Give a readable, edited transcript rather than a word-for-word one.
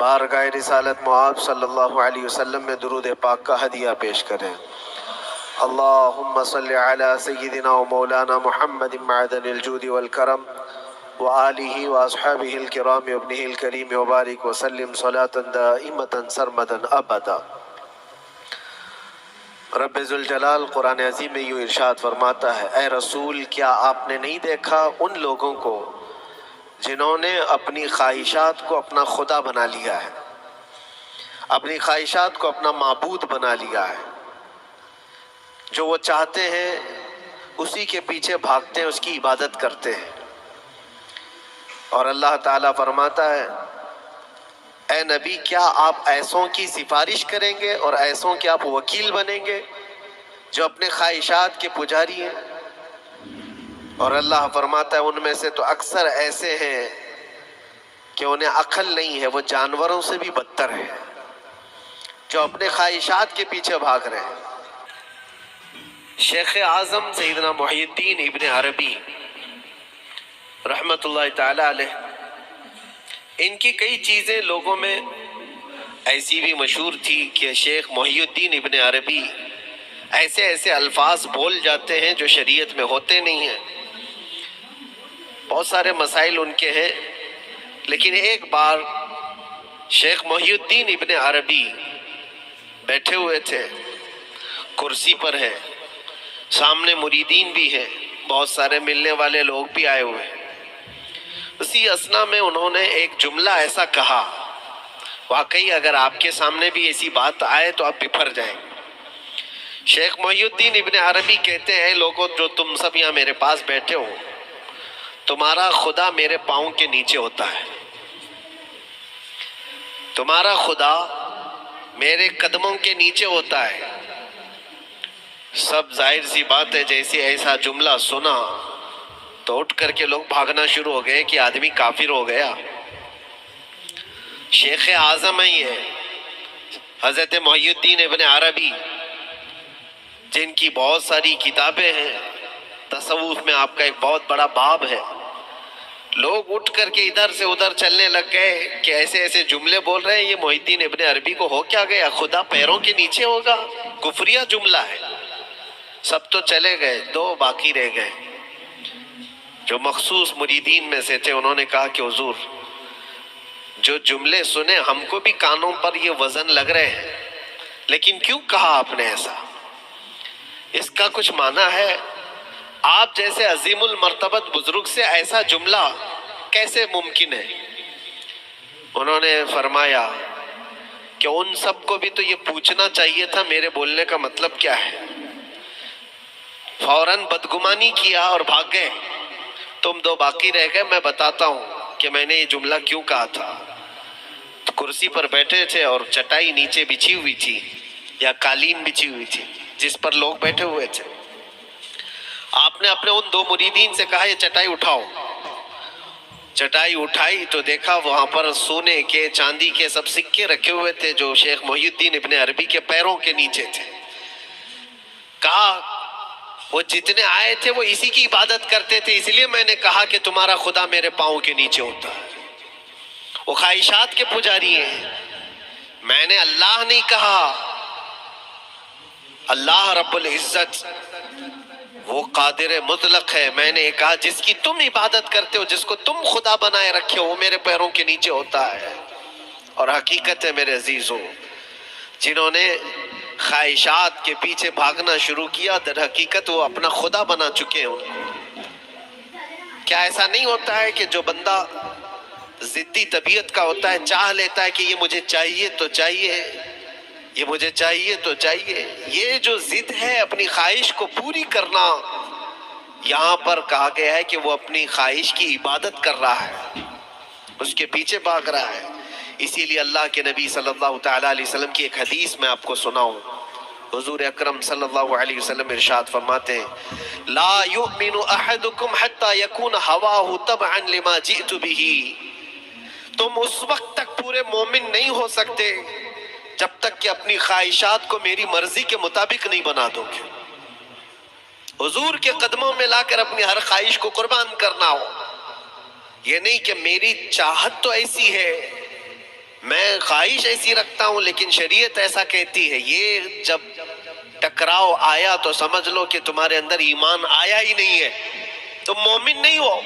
بارگاہ رسالت معاب صلی اللہ علیہ وسلم میں درود پاک کا ہدیہ پیش کریں۔ اللہم صلی علی سیدنا و مولانا محمد معدن الجود والکرم وآلہ واصحابہ الکرام وابنہ الکریم وبارک وسلم صلاة دائمة سرمدا ابدا۔ رب ذوالجلال قرآن عظیم میں یوں ارشاد فرماتا ہے، اے رسول کیا آپ نے نہیں دیکھا ان لوگوں کو جنہوں نے اپنی خواہشات کو اپنا خدا بنا لیا ہے، اپنی خواہشات کو اپنا معبود بنا لیا ہے، جو وہ چاہتے ہیں اسی کے پیچھے بھاگتے ہیں، اس کی عبادت کرتے ہیں۔ اور اللہ تعالیٰ فرماتا ہے، اے نبی کیا آپ ایسوں کی سفارش کریں گے اور ایسوں کے آپ وکیل بنیں گے جو اپنے خواہشات کے پجاری ہیں؟ اور اللہ فرماتا ہے ان میں سے تو اکثر ایسے ہیں کہ انہیں عقل نہیں ہے، وہ جانوروں سے بھی بدتر ہیں، جو اپنے خواہشات کے پیچھے بھاگ رہے ہیں۔ شیخ اعظم سیدنا محی الدین ابن عربی رحمت اللہ تعالی علیہ، ان کی کئی چیزیں لوگوں میں ایسی بھی مشہور تھی کہ شیخ محی الدین ابن عربی ایسے ایسے الفاظ بول جاتے ہیں جو شریعت میں ہوتے نہیں ہیں۔ بہت سارے مسائل ان کے ہیں، لیکن ایک بار شیخ محی الدین ابن عربی بیٹھے ہوئے تھے، کرسی پر ہے، سامنے مریدین بھی ہیں، بہت سارے ملنے والے لوگ بھی آئے ہوئے ہیں۔ اسی اثنا میں انہوں نے ایک جملہ ایسا کہا، واقعی اگر آپ کے سامنے بھی ایسی بات آئے تو آپ بپھر جائیں۔ شیخ محی الدین ابن عربی کہتے ہیں، اے لوگوں جو تم سب یہاں میرے پاس بیٹھے ہو، تمہارا خدا میرے پاؤں کے نیچے ہوتا ہے، تمہارا خدا میرے قدموں کے نیچے ہوتا ہے۔ سب ظاہر سی بات ہے، جیسے ایسا جملہ سنا تو اٹھ کر کے لوگ بھاگنا شروع ہو گئے کہ آدمی کافر ہو گیا۔ شیخ اعظم ہیں یہ حضرت محی الدین ابن عربی، جن کی بہت ساری کتابیں ہیں، تصوف میں آپ کا ایک بہت بڑا باب ہے۔ لوگ اٹھ کر کے ادھر سے ادھر چلنے لگ گئے کہ ایسے ایسے جملے بول رہے ہیں، یہ محی الدین ابن عربی کو ہو کیا گیا، خدا پیروں کے نیچے ہوگا، کفریہ جملہ ہے۔ سب تو چلے گئے، دو باقی رہ گئے جو مخصوص مریدین میں سے تھے۔ انہوں نے کہا کہ حضور جو جملے سنے ہم کو بھی کانوں پر یہ وزن لگ رہے ہیں، لیکن کیوں کہا آپ نے ایسا؟ اس کا کچھ معنی ہے؟ آپ جیسے عظیم المرتبت بزرگ سے ایسا جملہ کیسے ممکن ہے؟ انہوں نے فرمایا کہ ان سب کو بھی تو یہ پوچھنا چاہیے تھا میرے بولنے کا مطلب کیا ہے۔ فوراً بدگمانی کیا اور بھاگ گئے۔ تم دو باقی رہ گئے، میں بتاتا ہوں کہ میں نے یہ جملہ کیوں کہا تھا۔ کرسی پر بیٹھے تھے اور چٹائی نیچے بچھی ہوئی تھی یا قالین بچھی ہوئی تھی جس پر لوگ بیٹھے ہوئے تھے۔ آپ نے اپنے ان دو مریدین سے کہا یہ چٹائی اٹھاؤ۔ چٹائی اٹھائی تو دیکھا وہاں پر سونے کے چاندی کے سب سکے رکھے ہوئے تھے جو شیخ محی الدین ابن عربی کے پیروں کے نیچے تھے۔ کہا وہ جتنے آئے تھے وہ اسی کی عبادت کرتے تھے، اس لیے میں نے کہا کہ تمہارا خدا میرے پاؤں کے نیچے ہوتا ہے۔ وہ خواہشات کے پجاری ہیں، میں نے اللہ نہیں کہا۔ اللہ رب العزت وہ قادر مطلق ہے، میں نے کہا جس کی تم عبادت کرتے ہو، جس کو تم خدا بنائے رکھے ہو، وہ میرے پیروں کے نیچے ہوتا ہے۔ اور حقیقت ہے میرے عزیزوں، جنہوں نے خواہشات کے پیچھے بھاگنا شروع کیا، در حقیقت وہ اپنا خدا بنا چکے ہیں۔ کیا ایسا نہیں ہوتا ہے کہ جو بندہ ضدی طبیعت کا ہوتا ہے، چاہ لیتا ہے کہ یہ مجھے چاہیے تو چاہیے، یہ مجھے چاہیے تو چاہیے، یہ جو ضد ہے اپنی خواہش کو پوری کرنا، یہاں پر کہا گیا ہے کہ وہ اپنی خواہش کی عبادت کر رہا ہے، اس کے پیچھے بھاگ رہا ہے۔ اسی لیے اللہ کے نبی صلی اللہ تعالیٰ علیہ وسلم کی ایک حدیث میں آپ کو سناؤں۔ حضور اکرم صلی اللہ علیہ وسلم ارشاد فرماتے ہیں، لا یؤمن احدکم حتی یکون ہواہ تبعا لما جئت بہ۔ تم اس وقت تک پورے مومن نہیں ہو سکتے جب تک کہ اپنی خواہشات کو میری مرضی کے مطابق نہیں بنا دو گے۔ حضور کے قدموں میں لا کر اپنی ہر خواہش کو قربان کرنا ہو، یہ نہیں کہ میری چاہت تو ایسی ہے میں خواہش ایسی رکھتا ہوں لیکن شریعت ایسا کہتی ہے، یہ جب ٹکراؤ آیا تو سمجھ لو کہ تمہارے اندر ایمان آیا ہی نہیں ہے، تم مومن نہیں ہو۔